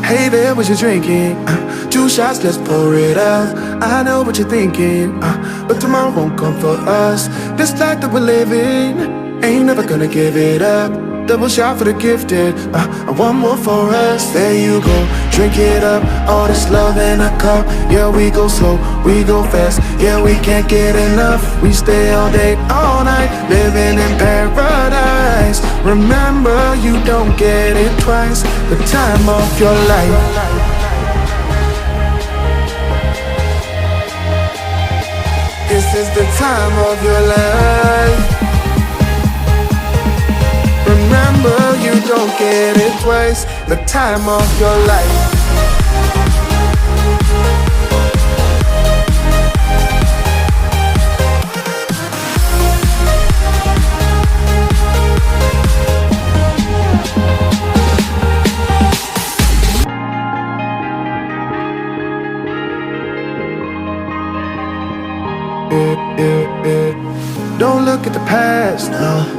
Hey there, what you drinking? 2 shots, let's pour it out. I know what you're thinking, but tomorrow won't come for us. This life that we're living, ain't never gonna give it up. Double shot for the gifted, and one more for us. There you go, drink it up. All this love in a cup. Yeah, we go slow, we go fast. Yeah, we can't get enough. We stay all day, all night, living in paradise. Remember, you don't get it twice. The time of your life. This is the time of your life. Remember, you don't get it twice. The time of your life. Don't look at the past,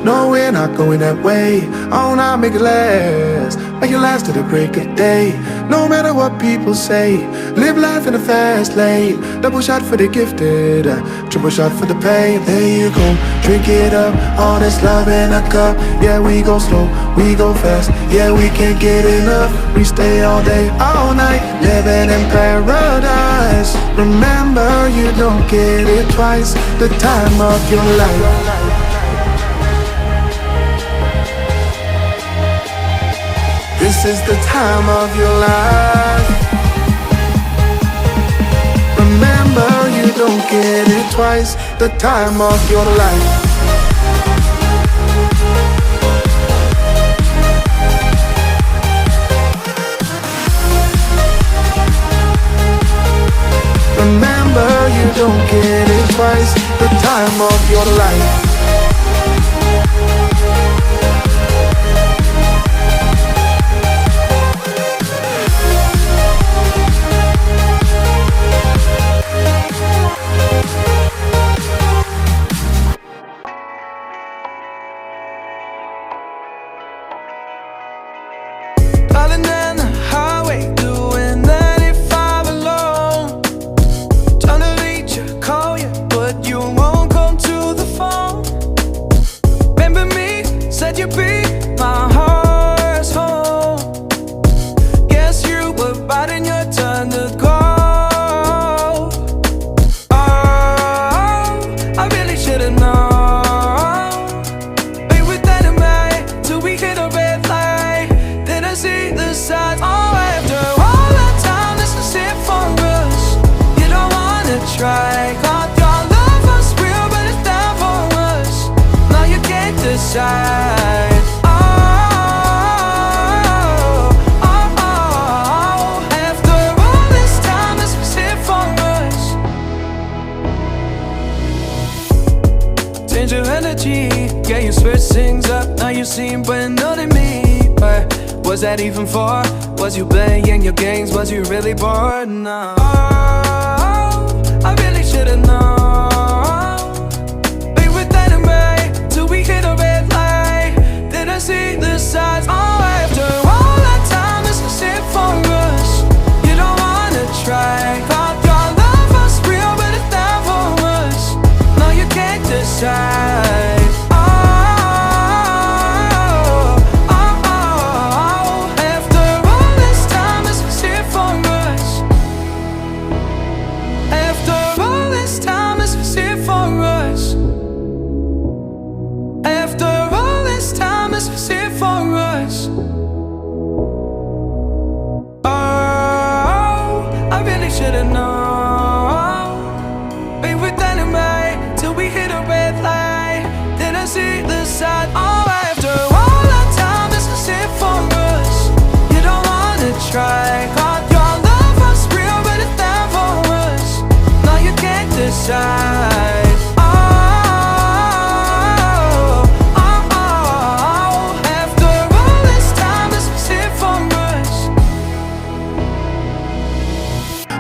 no, we're not going that way. Oh, now make it last, make it last to the break of day. No matter what people say, live life in a fast lane. Double shot for the gifted, triple shot for the pain. There you go, drink it up, all this love in a cup. Yeah, we go slow, we go fast. Yeah, we can't get enough. We stay all day, all night, living in paradise. Remember, you don't get it twice. The time of your life. This is the time of your life. Remember, you don't get it twice. The time of your life. Remember, you don't get it twice. The time of your life. Darling, down the highway, doing 95 alone. Trying to reach you, call you, but you won't come to the phone. Remember me, said you'd be my heart's home. Guess you were biding your turn to go. Oh, I really should've known. Be with dynamite till we hit a red light. Then I see the signs. Oh, after all that time, this is it for us. You don't wanna try. Got your love was real, but it's down for us. Now you can't decide. Oh, oh, oh. After all this time, this was it for us. Change your energy, yeah, you switch things up. Now you seem brand new to me, but was that even for? Was you playing your games? Was you really bored? No. Oh, I really should've known. Be with dynamite till we hit a red light. Then I see the signs. Oh, after all that time, this is it for us. You don't wanna try. Thought your love was real, but it's down for us. No, you can't decide. Should've known. Be with dynamite till we hit a red light. Then I see the side. Oh, after all that time, this is it for us. You don't wanna try. Thought your love was real, but it's down for us. Now you can't decide.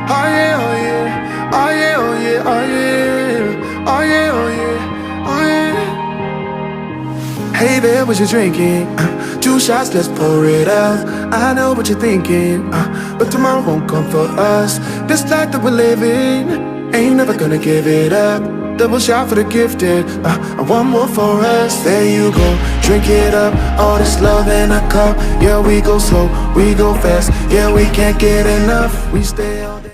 Oh yeah, oh yeah, oh yeah, oh yeah, oh yeah, oh yeah, oh yeah, oh yeah. Hey there, what you drinking? 2 shots, let's pour it out. I know what you're thinking, but tomorrow won't come for us. This life that we're living, ain't never gonna give it up. Double shot for the gifted, and one more for us. There you go, drink it up. All this love in a cup. Yeah, we go slow, we go fast. Yeah, we can't get enough. We stay all day.